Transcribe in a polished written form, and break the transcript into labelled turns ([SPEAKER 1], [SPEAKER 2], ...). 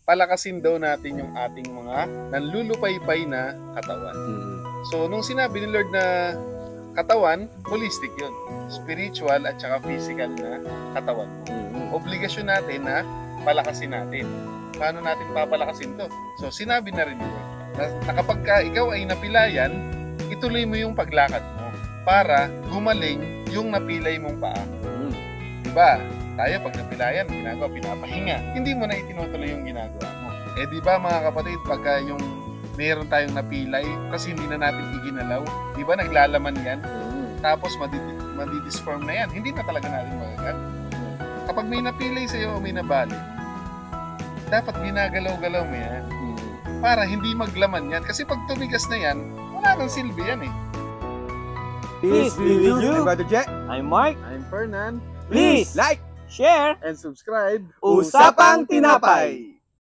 [SPEAKER 1] palakasin daw natin yung ating mga nanlulupaypay na katawan. So, nung sinabi ni Lord na katawan, holistic yun. Spiritual at saka physical na katawan. Obligasyon natin na palakasin natin. Paano natin papalakasin to? So, sinabi na rin yun. Na kapag ikaw ay napilayan, ituloy mo yung paglakad mo para gumaling yung napilay mong paa. Diba? Tayo pag napilayan, ginagawa, pinapahinga. Hindi mo na itinutuloy yung ginagawa mo. Eh diba mga kapatid, pagka yung meron tayong napilay, kasi hindi na natin iginalaw, diba naglalaman yan? Tapos madidisform na yan. Hindi na talaga natin magagamit. Kapag may napilay sa'yo o may nabali, dapat ginagalaw-galaw mo yan. Para hindi maglaman yan. Kasi pag tumigas na yan, wala nang silbi yan eh.
[SPEAKER 2] Peace be with you.
[SPEAKER 3] I'm Brother Jack.
[SPEAKER 2] I'm Mark.
[SPEAKER 1] I'm Fernan.
[SPEAKER 2] Please
[SPEAKER 3] Like
[SPEAKER 2] share
[SPEAKER 1] And subscribe.
[SPEAKER 2] Usapang Tinapay.